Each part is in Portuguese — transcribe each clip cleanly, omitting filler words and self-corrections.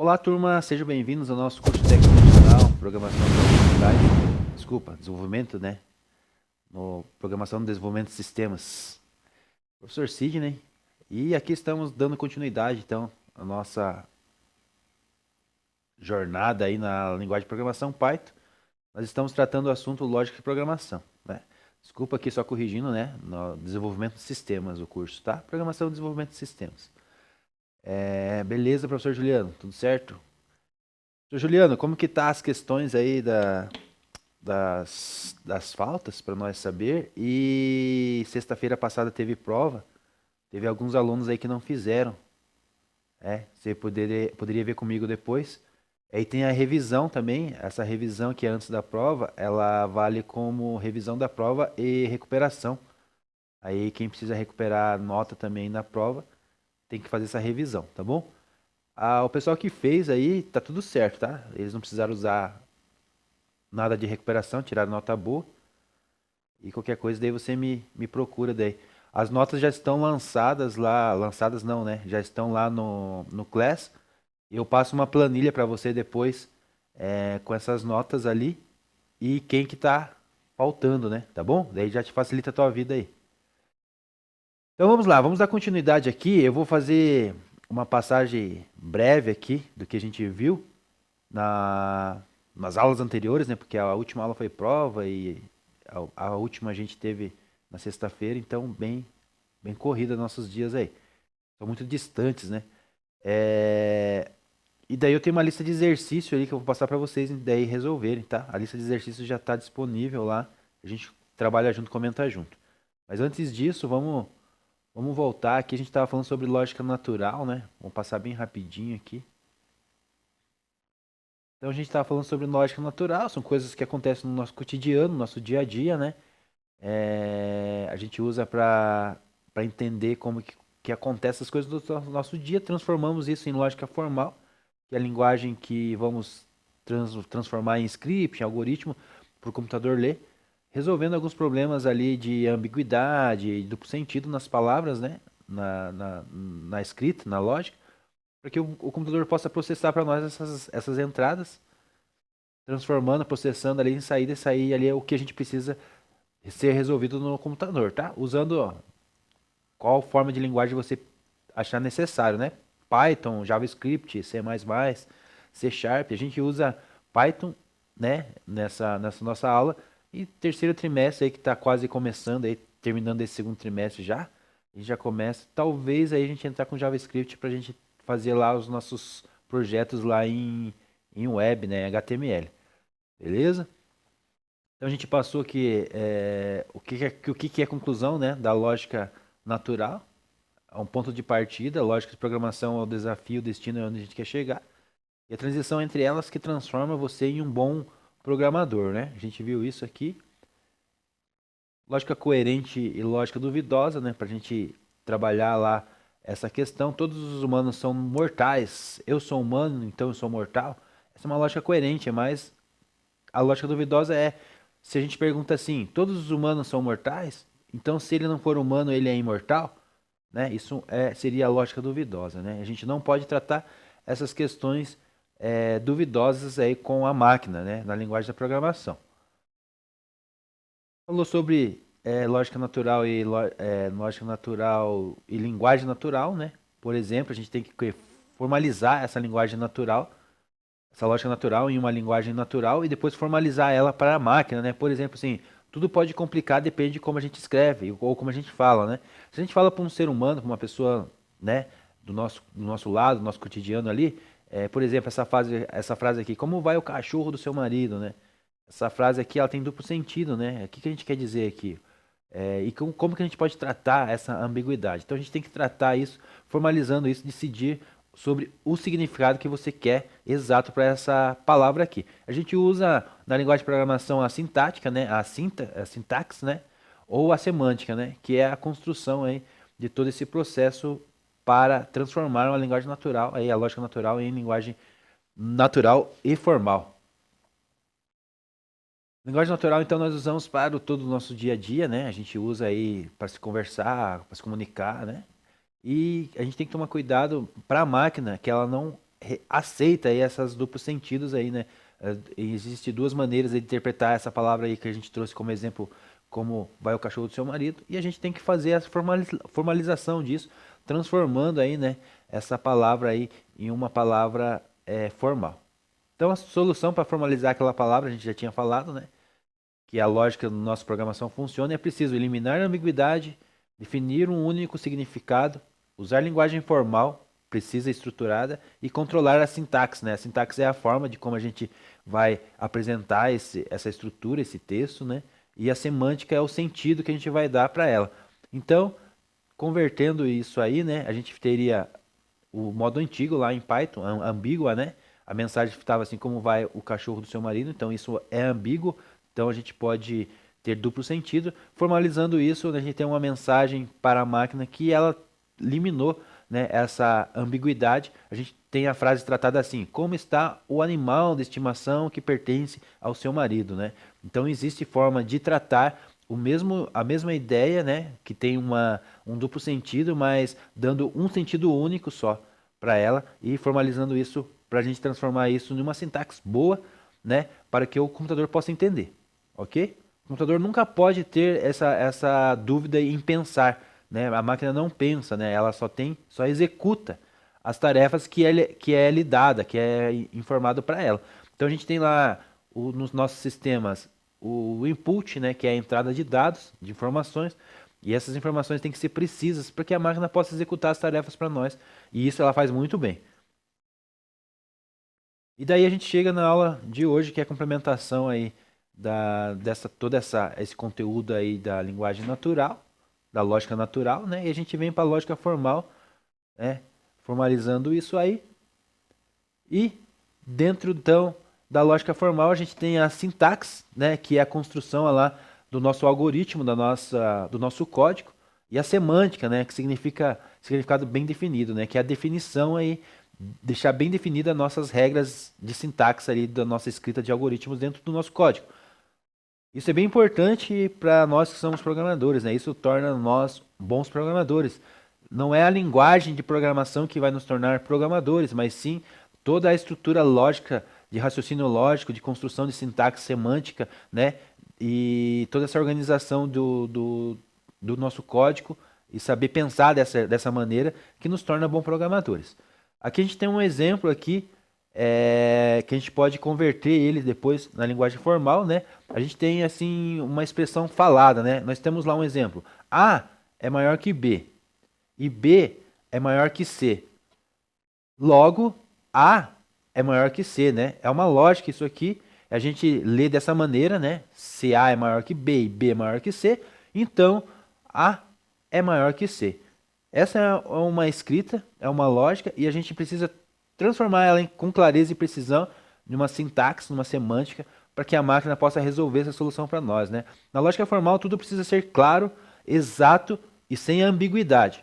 Olá, turma, sejam bem-vindos ao nosso curso técnico profissional, programação de produtividade, desculpa, desenvolvimento, né? No programação de desenvolvimento de sistemas. Professor Sidney, e aqui estamos dando continuidade, então, à nossa jornada aí na linguagem de programação Python. Nós estamos tratando o assunto lógica e programação, né? Desculpa aqui só corrigindo, né? No desenvolvimento de sistemas, o curso, tá? Programação e desenvolvimento de sistemas. Beleza, professor Juliano, tudo certo? Professor Juliano, como que tá as questões aí das faltas para nós saber? E sexta-feira passada teve prova, teve alguns alunos aí que não fizeram. Você poderia ver comigo depois. Aí tem a revisão também, essa revisão que é antes da prova, ela vale como revisão da prova e recuperação. Aí quem precisa recuperar nota também na prova tem que fazer essa revisão, tá bom? O pessoal que fez aí, tá tudo certo, tá? Eles não precisaram usar nada de recuperação, tiraram nota boa. E qualquer coisa daí você me procura daí. As notas já estão lançadas lá, lançadas não, né? Já estão lá no Class. E eu passo uma planilha para você depois com essas notas ali e quem que tá faltando, né? Tá bom? Daí já te facilita a tua vida aí. Então vamos lá, vamos dar continuidade aqui. Eu vou fazer uma passagem breve aqui do que a gente viu nas aulas anteriores, né? Porque a última aula foi prova e a última a gente teve na sexta-feira, então bem corrida nossos dias aí. São muito distantes, né? E daí eu tenho uma lista de exercício ali que eu vou passar para vocês daí resolverem, tá? A lista de exercícios já está disponível lá. A gente trabalha junto, comenta junto. Mas antes disso, vamos voltar aqui. A gente estava falando sobre lógica natural, né? Vamos passar bem rapidinho aqui. Então a gente estava falando sobre lógica natural, são coisas que acontecem no nosso cotidiano, no nosso dia a dia, né? A gente usa para entender como que acontecem as coisas do nosso dia, transformamos isso em lógica formal, que é a linguagem que vamos transformar em script, em algoritmo, para o computador ler, resolvendo alguns problemas ali de ambiguidade, de duplo sentido nas palavras, né? Na escrita, na lógica, para que o computador possa processar para nós essas entradas, transformando, processando ali em saída, e sair ali é o que a gente precisa ser resolvido no computador, tá? Usando qual forma de linguagem você achar necessário, né? Python, JavaScript, C++, C Sharp. A gente usa Python, né? Nessa nossa aula. E terceiro trimestre aí que está quase começando, aí, terminando esse segundo trimestre já. A gente já começa. Talvez aí a gente entrar com JavaScript para a gente fazer lá os nossos projetos lá em web, né? HTML. Beleza? Então a gente passou aqui o que é a conclusão, né, da lógica natural, a um ponto de partida, a lógica de programação é o desafio, o destino é onde a gente quer chegar, e a transição entre elas que transforma você em um bom programador, né? A gente viu isso aqui. Lógica coerente e lógica duvidosa, né, para a gente trabalhar lá essa questão. Todos os humanos são mortais. Eu sou humano, então eu sou mortal. Essa é uma lógica coerente, mas a lógica duvidosa é, se a gente pergunta assim, todos os humanos são mortais? Então, se ele não for humano, ele é imortal? Né? Isso seria a lógica duvidosa, né? A gente não pode tratar essas questões duvidosas aí com a máquina, né? Na linguagem da programação. Falou sobre lógica natural e lógica natural e linguagem natural, né? Por exemplo, a gente tem que formalizar essa linguagem natural, essa lógica natural em uma linguagem natural e depois formalizar ela para a máquina, né? Por exemplo, assim, tudo pode complicar, depende de como a gente escreve ou como a gente fala, né? Se a gente fala para um ser humano, para uma pessoa, né, do nosso lado, do nosso cotidiano ali, por exemplo, essa frase aqui, como vai o cachorro do seu marido, né? Essa frase aqui, ela tem duplo sentido, né? O que que a gente quer dizer aqui? E como que a gente pode tratar essa ambiguidade? Então a gente tem que tratar isso, formalizando isso, decidir sobre o significado que você quer exato para essa palavra aqui. A gente usa na linguagem de programação a sintática, né? A sintaxe, né? Ou a semântica, né? Que é a construção aí de todo esse processo para transformar uma linguagem natural, aí a lógica natural em linguagem natural e formal. Linguagem natural, então, nós usamos para todo o nosso dia a dia, né? A gente usa aí para se conversar, para se comunicar, né? E a gente tem que tomar cuidado para a máquina que ela não aceita aí essas duplos sentidos aí, né? Existem duas maneiras de interpretar essa palavra aí que a gente trouxe como exemplo, como vai o cachorro do seu marido, e a gente tem que fazer a formalização disso, transformando aí, né, essa palavra aí em uma palavra formal. Então a solução para formalizar aquela palavra, a gente já tinha falado, né? Que a lógica da nossa programação funciona, é preciso eliminar a ambiguidade, definir um único significado, usar linguagem formal, precisa e estruturada, e controlar a sintaxe, né? A sintaxe é a forma de como a gente vai apresentar essa estrutura, esse texto, né? E a semântica é o sentido que a gente vai dar para ela. Então, convertendo isso aí, né? A gente teria o modo antigo lá em Python, ambígua, né? A mensagem estava assim, como vai o cachorro do seu marido, então isso é ambíguo, então a gente pode ter duplo sentido. Formalizando isso, a gente tem uma mensagem para a máquina que ela eliminou, né, essa ambiguidade. A gente tem a frase tratada assim: como está o animal de estimação que pertence ao seu marido, né? Então existe forma de tratar a mesma ideia, né, que tem um duplo sentido, mas dando um sentido único só para ela e formalizando isso para a gente transformar isso numa sintaxe boa, né, para que o computador possa entender, ok? O computador nunca pode ter essa dúvida em pensar, né? A máquina não pensa, né? Ela só executa as tarefas que é lhe dada, que é informado para ela. Então a gente tem lá nos nossos sistemas o input, né, que é a entrada de dados, de informações, e essas informações têm que ser precisas para que a máquina possa executar as tarefas para nós, e isso ela faz muito bem. E daí a gente chega na aula de hoje, que é a complementação aí esse conteúdo aí da linguagem natural, da lógica natural, né? E a gente vem para a lógica formal, né? Formalizando isso aí. E dentro então da lógica formal a gente tem a sintaxe, né, que é a construção lá do nosso algoritmo, do nosso código, e a semântica, né, que significa significado bem definido, né, que é a definição aí, deixar bem definida as nossas regras de sintaxe ali da nossa escrita de algoritmos dentro do nosso código. Isso é bem importante para nós que somos programadores, né? Isso torna nós bons programadores. Não é a linguagem de programação que vai nos tornar programadores, mas sim toda a estrutura lógica, de raciocínio lógico, de construção de sintaxe semântica, né? E toda essa organização do nosso código e saber pensar dessa maneira que nos torna bons programadores. Aqui a gente tem um exemplo aqui que a gente pode converter ele depois na linguagem formal, né? A gente tem assim uma expressão falada, né? Nós temos lá um exemplo: A é maior que B e B é maior que C. Logo, A é maior que C, né? É uma lógica isso aqui. A gente lê dessa maneira, né? Se A é maior que B e B é maior que C, então A é maior que C. Essa é uma escrita, é uma lógica, e a gente precisa transformar ela com clareza e precisão numa sintaxe, numa semântica, para que a máquina possa resolver essa solução para nós, né? Na lógica formal, tudo precisa ser claro, exato e sem ambiguidade.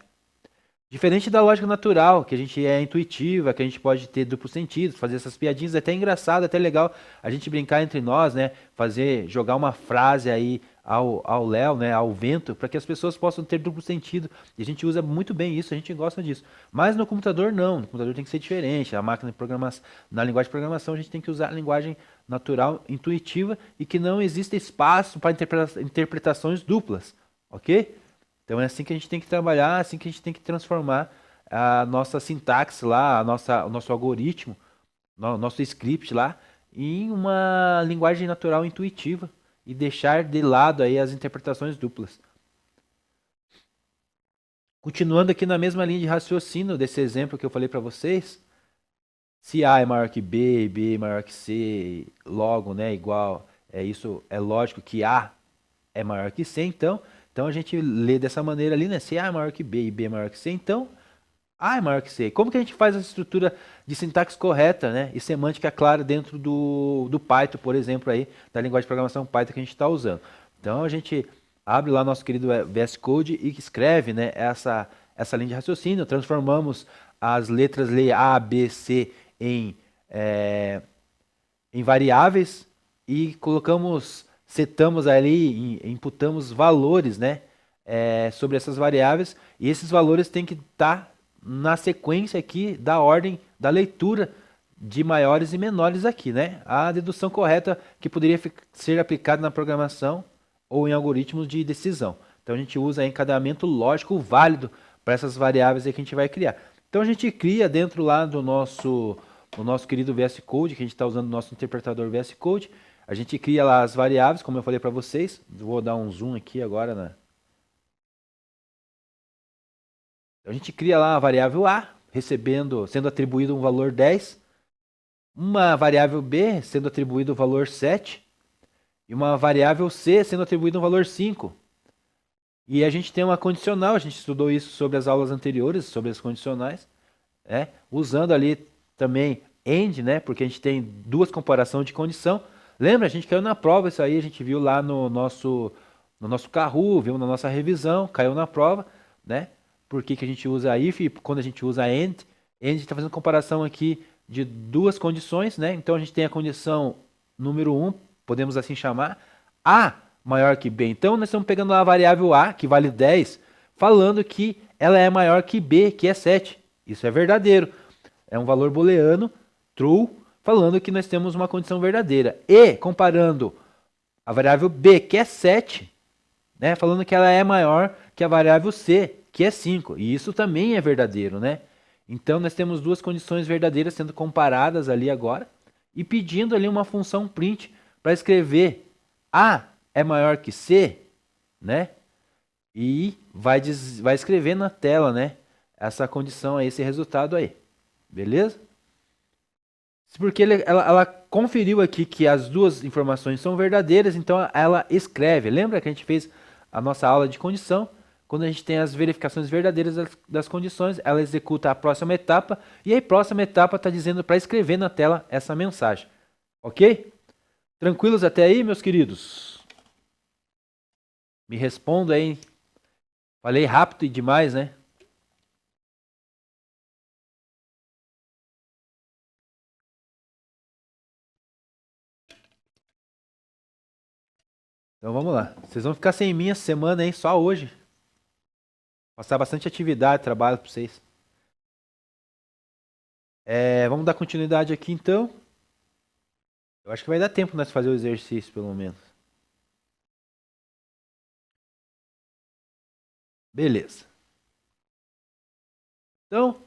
Diferente da lógica natural, que a gente é intuitiva, que a gente pode ter duplo sentido, fazer essas piadinhas, é até engraçado, até legal a gente brincar entre nós, né? Jogar uma frase aí ao Léo, né? Ao vento, para que as pessoas possam ter duplo sentido. E a gente usa muito bem isso, a gente gosta disso. Mas no computador não, no computador tem que ser diferente. A máquina de programação, na linguagem de programação a gente tem que usar a linguagem natural, intuitiva e que não exista espaço para interpretações duplas, ok? Então é assim que a gente tem que trabalhar, é assim que a gente tem que transformar a nossa sintaxe lá, o nosso algoritmo, nosso script lá, em uma linguagem natural intuitiva e deixar de lado aí as interpretações duplas. Continuando aqui na mesma linha de raciocínio desse exemplo que eu falei para vocês, se A é maior que B e B é maior que C, logo, né, igual, isso é lógico que A é maior que C, então a gente lê dessa maneira ali, né? Se A é maior que B e B é maior que C, então A é maior que C. Como que a gente faz essa estrutura de sintaxe correta, né? E semântica clara dentro do Python, por exemplo, aí, da linguagem de programação Python que a gente está usando. Então a gente abre lá nosso querido VS Code e escreve, né, essa linha de raciocínio, transformamos as letras A, B, C em variáveis e setamos ali, imputamos valores, né, sobre essas variáveis, e esses valores têm que estar na sequência aqui da ordem da leitura de maiores e menores aqui, né? A dedução correta que poderia ser aplicada na programação ou em algoritmos de decisão. Então a gente usa encadeamento lógico válido para essas variáveis aí que a gente vai criar. Então a gente cria dentro lá do nosso querido VS Code, que a gente está usando o nosso interpretador VS Code, a gente cria lá as variáveis, como eu falei para vocês. Vou dar um zoom aqui agora, né? A gente cria lá a variável A, sendo atribuído um valor 10, uma variável B sendo atribuído o valor 7 e uma variável C sendo atribuído um valor 5. E a gente tem uma condicional, a gente estudou isso sobre as aulas anteriores, sobre as condicionais, usando ali também AND, né, porque a gente tem duas comparações de condição. Lembra, a gente caiu na prova isso aí, a gente viu lá no nosso Kahoot, viu na nossa revisão, caiu na prova, né? Por que que a gente usa if e quando a gente usa AND? AND está fazendo comparação aqui de duas condições, né? Então a gente tem a condição número 1, podemos assim chamar, A maior que B. Então nós estamos pegando a variável A, que vale 10, falando que ela é maior que B, que é 7. Isso é verdadeiro. É um valor booleano, true, falando que nós temos uma condição verdadeira. E comparando a variável B, que é 7, né, falando que ela é maior que a variável C, que é 5. E isso também é verdadeiro, né? Então nós temos duas condições verdadeiras sendo comparadas ali agora e pedindo ali uma função print para escrever A é maior que C, né? E vai escrever na tela, né? Essa condição aí, esse resultado aí. Beleza? Porque ela conferiu aqui que as duas informações são verdadeiras, então ela escreve. Lembra que a gente fez a nossa aula de condição? Quando a gente tem as verificações verdadeiras das condições, ela executa a próxima etapa, e a próxima etapa está dizendo para escrever na tela essa mensagem. Ok? Tranquilos até aí, meus queridos? Me responda aí. Falei rápido e demais, né? Então vamos lá. Vocês vão ficar sem mim essa semana, hein? Só hoje. Passar bastante atividade, trabalho para vocês. Vamos dar continuidade aqui então. Eu acho que vai dar tempo nós fazer o exercício, pelo menos. Beleza. Então,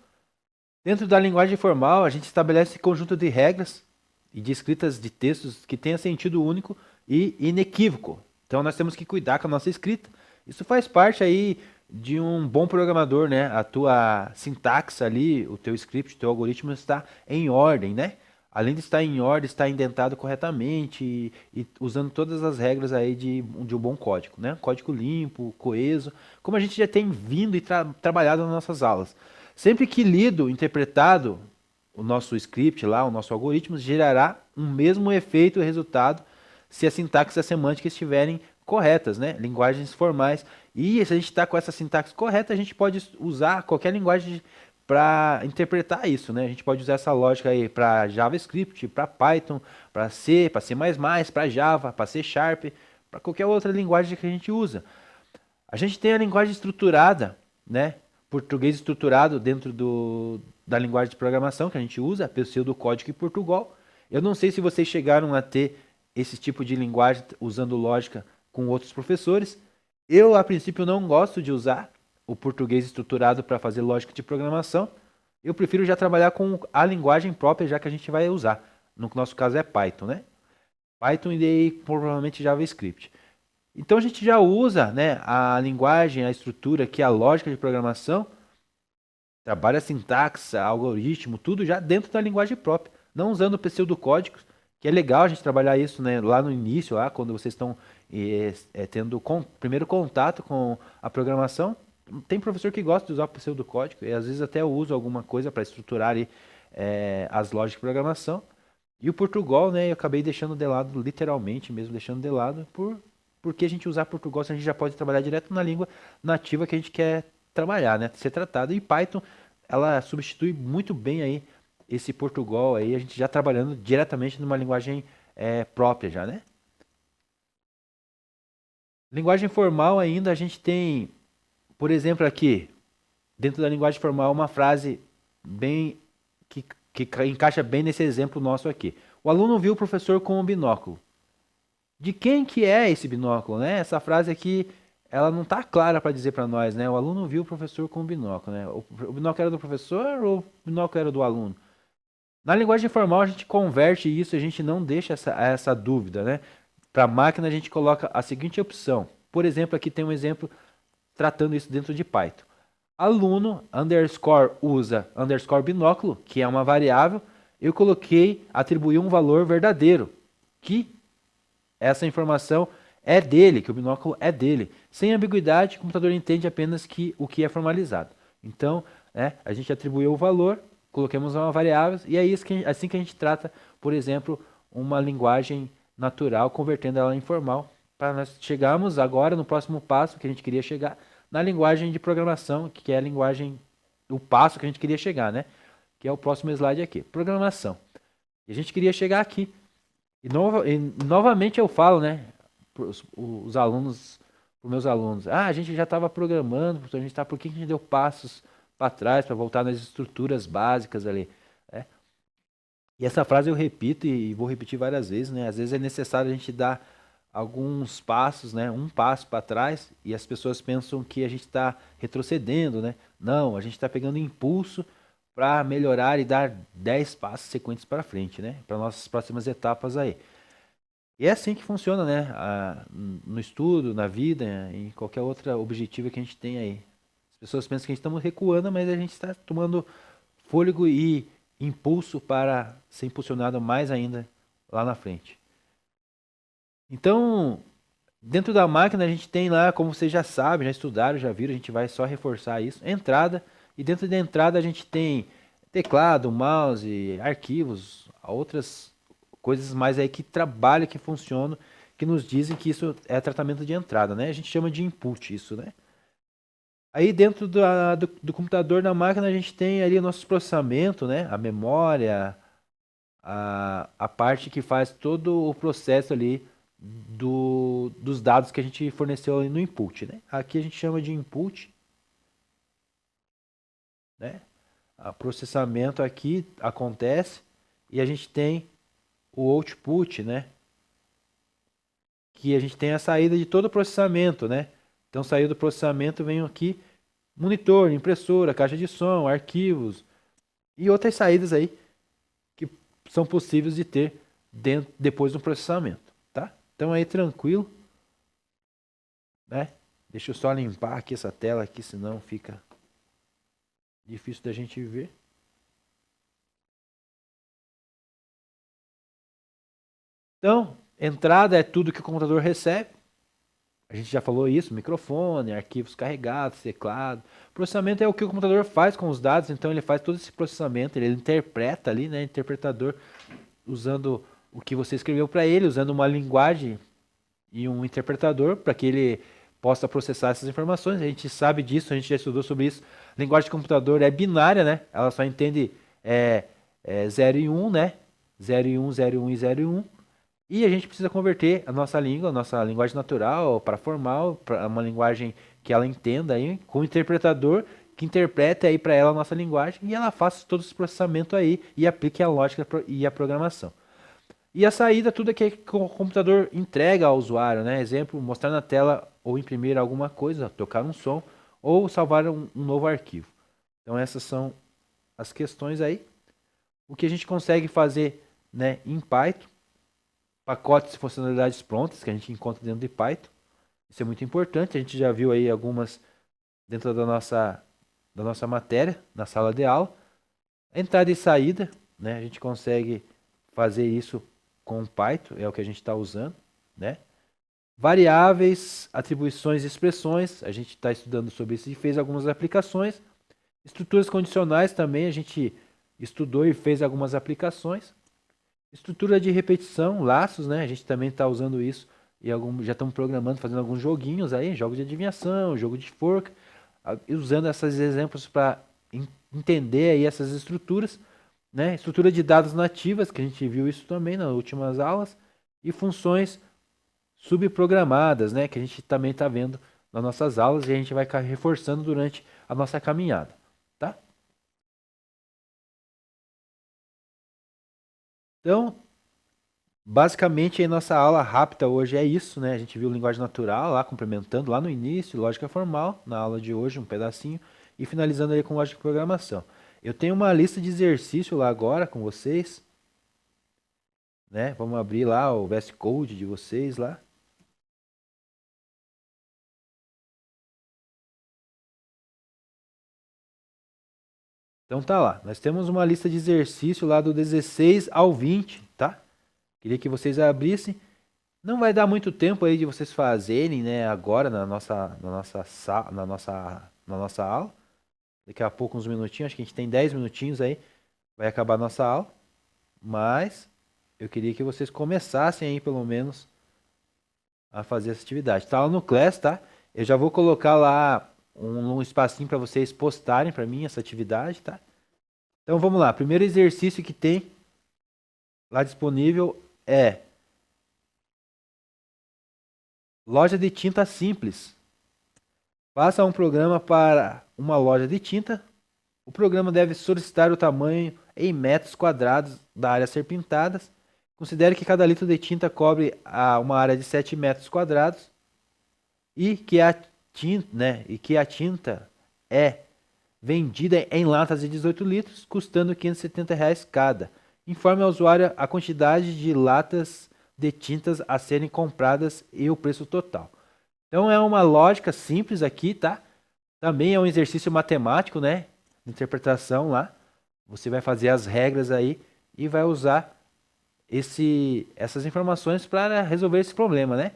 dentro da linguagem formal, a gente estabelece conjunto de regras e de escritas de textos que tenha sentido único e inequívoco. Então, nós temos que cuidar com a nossa escrita. Isso faz parte aí de um bom programador, né? A tua sintaxe ali, o teu script, o teu algoritmo está em ordem, né? Além de estar em ordem, está indentado corretamente e usando todas as regras aí de um bom código, né? Código limpo, coeso, como a gente já tem vindo e trabalhado nas nossas aulas. Sempre que lido, interpretado, o nosso script lá, o nosso algoritmo, gerará um mesmo efeito e resultado se a sintaxe e a semântica estiverem corretas, né? Linguagens formais. E se a gente está com essa sintaxe correta, a gente pode usar qualquer linguagem para interpretar isso, né? A gente pode usar essa lógica aí para JavaScript, para Python, para C, para C++, para Java, para C Sharp, para qualquer outra linguagem que a gente usa. A gente tem a linguagem estruturada, né? Português estruturado dentro da linguagem de programação que a gente usa, pseudocódigo e Portugal. Eu não sei se vocês chegaram a ter esse tipo de linguagem usando lógica com outros professores. Eu, a princípio, não gosto de usar o português estruturado para fazer lógica de programação. Eu prefiro já trabalhar com a linguagem própria, já que a gente vai usar. No nosso caso é Python, né? Python e daí, provavelmente JavaScript. Então a gente já usa, né, a linguagem, a estrutura, que é a lógica de programação, trabalha a sintaxe, algoritmo, tudo já dentro da linguagem própria, não usando pseudocódigos, que é legal a gente trabalhar isso, né, lá no início, lá, quando vocês estão tendo primeiro contato com a programação. Tem professor que gosta de usar pseudocódigo, e às vezes até eu uso alguma coisa para estruturar ali, as lógicas de programação. E o Portugal, né, eu acabei deixando de lado, literalmente mesmo deixando de lado, porque a gente usar Portugal se a gente já pode trabalhar direto na língua nativa que a gente quer trabalhar, né, ser tratado. E Python, ela substitui muito bem aí esse Portugal aí, a gente já trabalhando diretamente numa linguagem própria já, né? Linguagem formal ainda a gente tem, por exemplo aqui, dentro da linguagem formal, uma frase bem que, que encaixa bem nesse exemplo nosso aqui. O aluno viu o professor com um binóculo. De quem que é esse binóculo, né? Essa frase aqui, ela não está clara para dizer para nós, né? O aluno viu o professor com um binóculo, né? O binóculo era do professor ou o binóculo era do aluno? Na linguagem formal, a gente converte isso, a gente não deixa essa dúvida, né? Para a máquina, a gente coloca a seguinte opção. Por exemplo, aqui tem um exemplo tratando isso dentro de Python. Aluno underscore usa underscore binóculo, que é uma variável. Eu coloquei, atribuí um valor verdadeiro, que essa informação é dele, que o binóculo é dele. Sem ambiguidade, o computador entende apenas que o que é formalizado. Então, a gente atribuiu o valor, coloquemos uma variável, e é isso assim que a gente trata, por exemplo, uma linguagem natural, convertendo ela em formal, para nós chegarmos agora no próximo passo que a gente queria chegar, na linguagem de programação, que é a linguagem, o passo que a gente queria chegar, né? Que é o próximo slide aqui, programação. E a gente queria chegar aqui. E novamente eu falo, né, para os alunos, para meus alunos, a gente já estava programando, a gente tá, por que a gente deu passos para trás para voltar nas estruturas básicas ali, né? E essa frase eu repito e vou repetir várias vezes, né? Às vezes é necessário a gente dar alguns passos, né? Um passo para trás e as pessoas pensam que a gente está retrocedendo, né? Não, a gente está pegando impulso para melhorar e dar 10 passos sequentes para frente, né? Para nossas próximas etapas aí. E é assim que funciona, né? No estudo, na vida, em qualquer outro objetivo que a gente tem aí. As pessoas pensam que a gente está recuando, mas a gente está tomando fôlego e impulso para ser impulsionado mais ainda lá na frente. Então, dentro da máquina a gente tem lá, como vocês já sabem, já estudaram, já viram, a gente vai só reforçar isso, entrada. E dentro da entrada a gente tem teclado, mouse, arquivos, outras coisas mais aí que trabalham, que funcionam, que nos dizem que isso é tratamento de entrada, né? A gente chama de input isso, né? Aí dentro do computador, na máquina, a gente tem ali o nosso processamento, né? A memória, a parte que faz todo o processo ali dos dados que a gente forneceu ali no input, né? Aqui a gente chama de input, né? O processamento aqui acontece e a gente tem o output, né? Que a gente tem a saída de todo o processamento, né? Então, saiu do processamento, vem aqui monitor, impressora, caixa de som, arquivos e outras saídas aí que são possíveis de ter depois do processamento, tá? Então aí tranquilo, né? Deixa eu só limpar aqui essa tela aqui, senão fica difícil da gente ver. Então, entrada é tudo que o computador recebe. A gente já falou isso, microfone, arquivos carregados, teclado. Processamento é o que o computador faz com os dados, então ele faz todo esse processamento, ele interpreta ali, né, interpretador, usando o que você escreveu para ele, usando uma linguagem e um interpretador para que ele possa processar essas informações. A gente sabe disso, a gente já estudou sobre isso. A linguagem de computador é binária, né? Ela só entende 0 e 1, né? 0 e 1, 0 e 1 e 0 e 1. E a gente precisa converter a nossa língua, a nossa linguagem natural para formal, para uma linguagem que ela entenda aí, com o interpretador que interprete aí para ela a nossa linguagem e ela faça todo esse processamento aí e aplique a lógica e a programação. E a saída, tudo é que o computador entrega ao usuário, né? Exemplo, mostrar na tela ou imprimir alguma coisa, tocar um som ou salvar um novo arquivo. Então essas são as questões aí. O que a gente consegue fazer, né, em Python, pacotes de funcionalidades prontas que a gente encontra dentro de Python. Isso é muito importante, a gente já viu aí algumas dentro da nossa matéria, na sala de aula. Entrada e saída, né? A gente consegue fazer isso com o Python, é o que a gente está usando, né? Variáveis, atribuições e expressões, a gente está estudando sobre isso e fez algumas aplicações. Estruturas condicionais também, a gente estudou e fez algumas aplicações. Estrutura de repetição, laços, né? A gente também está usando isso e já estamos programando, fazendo alguns joguinhos aí, jogos de adivinhação, jogo de forca, usando esses exemplos para entender aí essas estruturas, né? Estrutura de dados nativas, que a gente viu isso também nas últimas aulas, e funções subprogramadas, né? Que a gente também está vendo nas nossas aulas e a gente vai ficar reforçando durante a nossa caminhada, tá? Então, basicamente, a nossa aula rápida hoje é isso, né? A gente viu linguagem natural lá, complementando lá no início, lógica formal, na aula de hoje, um pedacinho, e finalizando aí com lógica de programação. Eu tenho uma lista de exercício lá agora com vocês, né? Vamos abrir lá o VS Code de vocês lá. Então tá lá, nós temos uma lista de exercício lá do 16 ao 20, tá? Queria que vocês abrissem. Não vai dar muito tempo aí de vocês fazerem, né, agora na nossa aula. Daqui a pouco, uns minutinhos, acho que a gente tem 10 minutinhos aí, vai acabar a nossa aula. Mas eu queria que vocês começassem aí, pelo menos, a fazer essa atividade. Tá lá no Class, tá? Eu já vou colocar lá um espacinho para vocês postarem para mim essa atividade, tá? Então vamos lá. Primeiro exercício que tem lá disponível é loja de tinta simples. Faça um programa para uma loja de tinta. O programa deve solicitar o tamanho em metros quadrados da área a ser pintada. Considere que cada litro de tinta cobre uma área de 7 metros quadrados e que a tinta é vendida em latas de 18 litros, custando R$ 570 cada. Informe ao usuário a quantidade de latas de tintas a serem compradas e o preço total. Então é uma lógica simples aqui, tá? Também é um exercício matemático, né? De interpretação lá. Você vai fazer as regras aí e vai usar essas informações para resolver esse problema, né?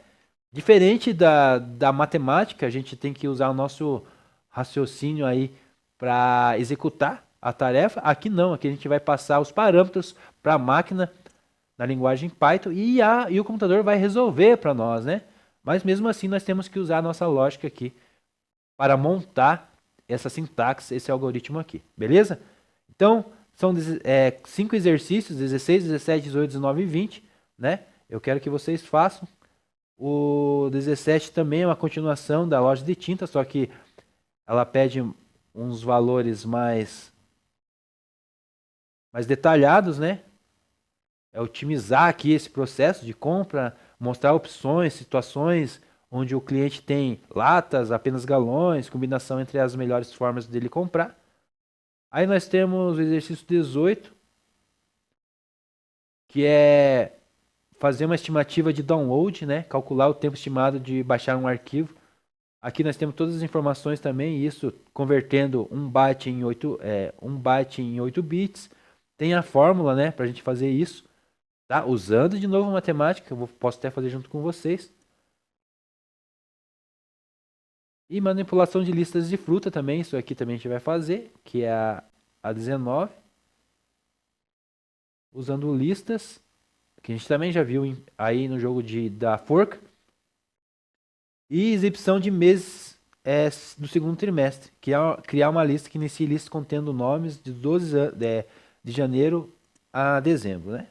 Diferente da matemática, a gente tem que usar o nosso raciocínio aí para executar a tarefa. Aqui não, aqui a gente vai passar os parâmetros para a máquina na linguagem Python e o computador vai resolver para nós, né? Mas mesmo assim nós temos que usar a nossa lógica aqui para montar essa sintaxe, esse algoritmo aqui, beleza? Então, são 5 exercícios, 16, 17, 18, 19 e 20, né? Eu quero que vocês façam. O 17 também é uma continuação da loja de tinta, só que ela pede uns valores mais detalhados, né? É otimizar aqui esse processo de compra, mostrar opções, situações onde o cliente tem latas, apenas galões, combinação entre as melhores formas dele comprar. Aí nós temos o exercício 18, que é fazer uma estimativa de download, né? Calcular o tempo estimado de baixar um arquivo. Aqui nós temos todas as informações também, isso convertendo um byte em 8 bits. Tem a fórmula, né, para a gente fazer isso, tá? Usando de novo matemática, posso até fazer junto com vocês. E manipulação de listas de fruta também, isso aqui também a gente vai fazer, que é a 19. Usando listas, que a gente também já viu aí no jogo da Fork. E exibição de meses do segundo trimestre, que é criar uma lista que inicie listas contendo nomes de 12 de janeiro a dezembro, né?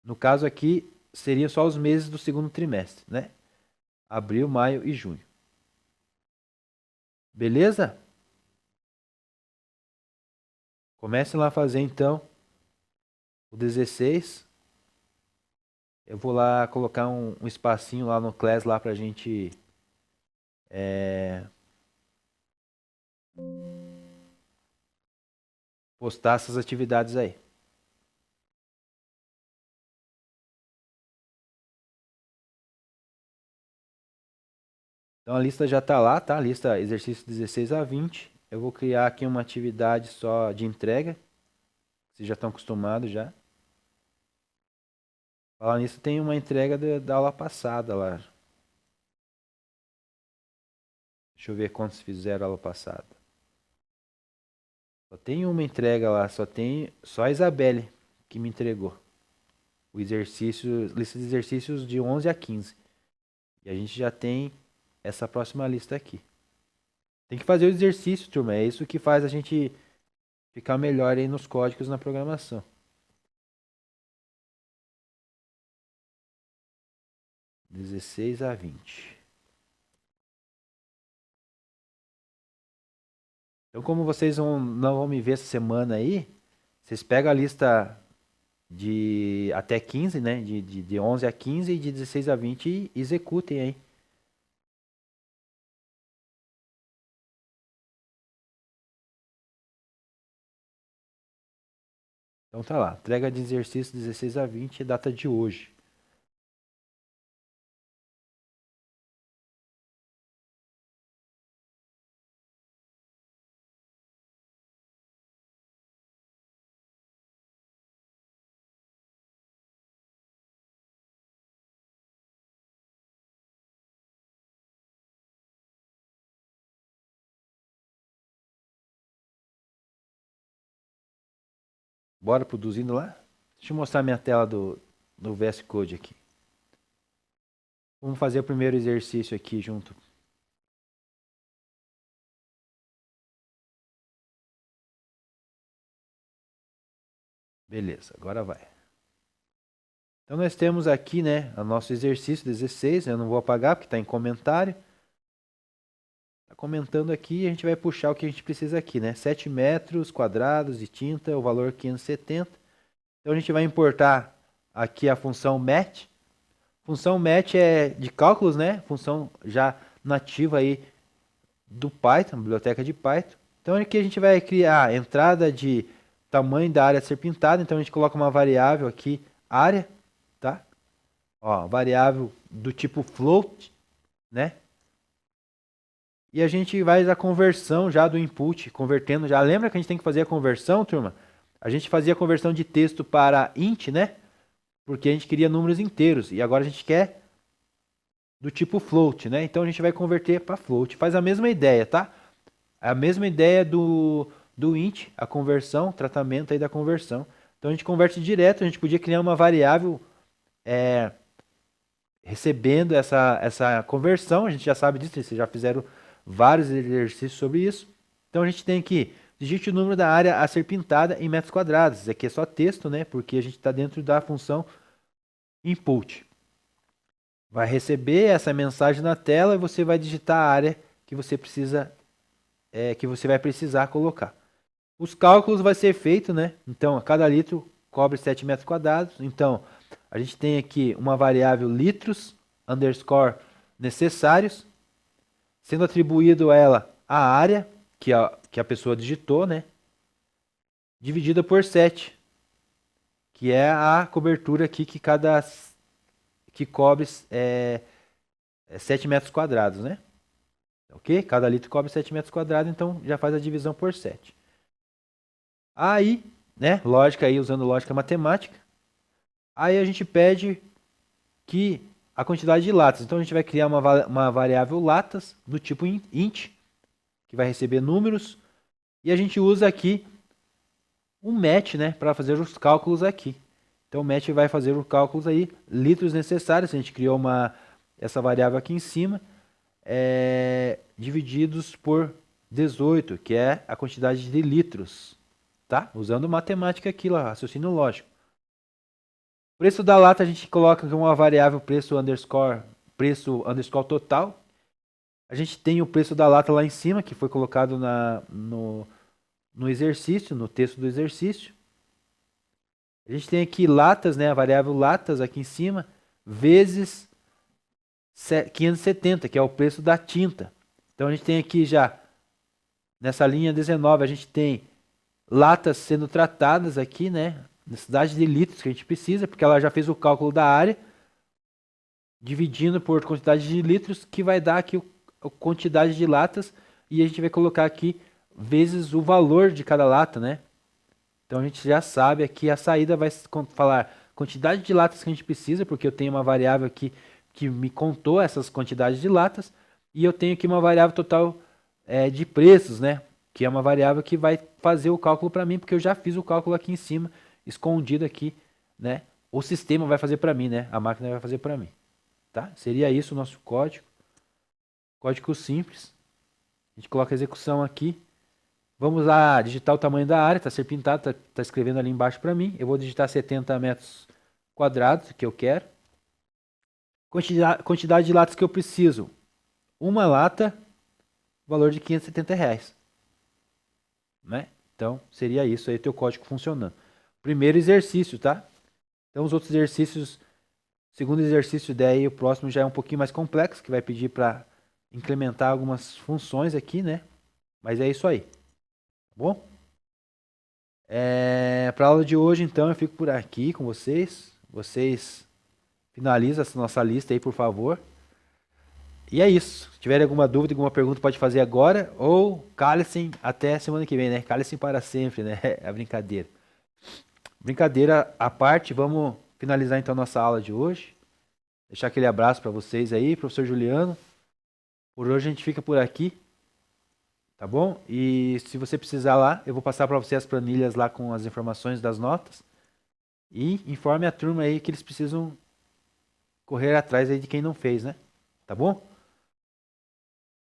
No caso aqui, seria só os meses do segundo trimestre, né? Abril, maio e junho. Beleza? Comece lá a fazer então o 16. Eu vou lá colocar um espacinho lá no Class lá pra gente postar essas atividades aí. Então a lista já está lá, tá? A lista exercício 16 a 20. Eu vou criar aqui uma atividade só de entrega. Vocês já estão acostumados já. Falar nisso, tem uma entrega da aula passada lá. Deixa eu ver quantos fizeram a aula passada. Só tem uma entrega lá, só a Isabelle que me entregou. O exercício, lista de exercícios de 11 a 15. E a gente já tem essa próxima lista aqui. Tem que fazer o exercício, turma. É isso que faz a gente ficar melhor aí nos códigos na programação. 16 a 20. Então, como vocês não vão me ver essa semana aí, vocês pegam a lista de até 15, né? De 11 a 15 e de 16 a 20 e executem aí. Então tá lá, entrega de exercício 16 a 20, data de hoje. Bora produzindo lá? Deixa eu mostrar minha tela do VS Code aqui. Vamos fazer o primeiro exercício aqui junto. Beleza, agora vai. Então nós temos aqui, né, o nosso exercício 16, eu não vou apagar porque está em comentário. Está comentando aqui e a gente vai puxar o que a gente precisa aqui, né? 7 metros quadrados de tinta, o valor 570. Então a gente vai importar aqui a função match. Função match é de cálculos, né? Função já nativa aí do Python, biblioteca de Python. Então aqui a gente vai criar a entrada de tamanho da área a ser pintada. Então a gente coloca uma variável aqui, área, tá? Ó, variável do tipo float, né? E a gente vai a conversão já do input, convertendo já. Lembra que a gente tem que fazer a conversão, turma? A gente fazia a conversão de texto para int, né? Porque a gente queria números inteiros. E agora a gente quer do tipo float, né? Então a gente vai converter para float. Faz a mesma ideia, tá? A mesma ideia do int, a conversão, tratamento aí da conversão. Então a gente converte direto, a gente podia criar uma variável recebendo essa conversão, a gente já sabe disso, vocês já fizeram vários exercícios sobre isso. Então a gente tem que digite o número da área a ser pintada em metros quadrados. Isso aqui é só texto, né? Porque a gente está dentro da função input. Vai receber essa mensagem na tela e você vai digitar a área que você precisa, que você vai precisar colocar. Os cálculos vai ser feito, né? Então, a cada litro cobre 7 metros quadrados. Então, a gente tem aqui uma variável litros underscore necessários, sendo atribuído a ela a área que a pessoa digitou, né? Dividida por 7, que é a cobertura aqui que cobre 7 metros quadrados, né? Ok? Cada litro cobre 7 metros quadrados, então já faz a divisão por 7. Aí, né? Lógica aí, usando lógica matemática. Aí a gente pede que a quantidade de latas. Então a gente vai criar uma variável latas do tipo int, que vai receber números. E a gente usa aqui um match, né, para fazer os cálculos aqui. Então o match vai fazer os cálculos aí, litros necessários. A gente criou essa variável aqui em cima, divididos por 18, que é a quantidade de litros, tá? Usando matemática aqui, lá, raciocínio lógico. Preço da lata a gente coloca uma variável preço underscore total. A gente tem o preço da lata lá em cima, que foi colocado no exercício, no texto do exercício. A gente tem aqui latas, né, a variável latas aqui em cima, vezes 570, que é o preço da tinta. Então a gente tem aqui já, nessa linha 19, a gente tem latas sendo tratadas aqui, né, necessidade de litros que a gente precisa, porque ela já fez o cálculo da área, dividindo por quantidade de litros, que vai dar aqui a quantidade de latas, e a gente vai colocar aqui vezes o valor de cada lata, né? Então a gente já sabe aqui, a saída vai falar quantidade de latas que a gente precisa, porque eu tenho uma variável aqui que me contou essas quantidades de latas, e eu tenho aqui uma variável total de preços, né? Que é uma variável que vai fazer o cálculo para mim, porque eu já fiz o cálculo aqui em cima, escondido aqui, né? O sistema vai fazer para mim, né? A máquina vai fazer para mim, tá? Seria isso o nosso código. Código simples. A gente coloca a execução aqui. Vamos lá digitar o tamanho da área, está ser pintado, está escrevendo ali embaixo para mim. Eu vou digitar 70 metros quadrados, que eu quero. Quantidade de latas que eu preciso. Uma lata, valor de R$ 570. né? Então, seria isso aí, teu código funcionando. Primeiro exercício, tá? Então, os outros exercícios, segundo exercício, daí o próximo já é um pouquinho mais complexo, que vai pedir para incrementar algumas funções aqui, né? Mas é isso aí, tá bom? Para a aula de hoje, então, eu fico por aqui com vocês. Vocês finalizam essa nossa lista aí, por favor. E é isso. Se tiver alguma dúvida, alguma pergunta, pode fazer agora ou cale-se até semana que vem, né? Cale-se para sempre, né? É a brincadeira. Brincadeira à parte, vamos finalizar então nossa aula de hoje. Deixar aquele abraço para vocês aí, professor Juliano. Por hoje a gente fica por aqui, tá bom? E se você precisar lá, eu vou passar para você as planilhas lá com as informações das notas. E informe a turma aí que eles precisam correr atrás aí de quem não fez, né? Tá bom?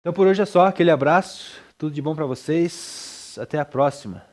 Então por hoje é só, aquele abraço, tudo de bom para vocês, até a próxima.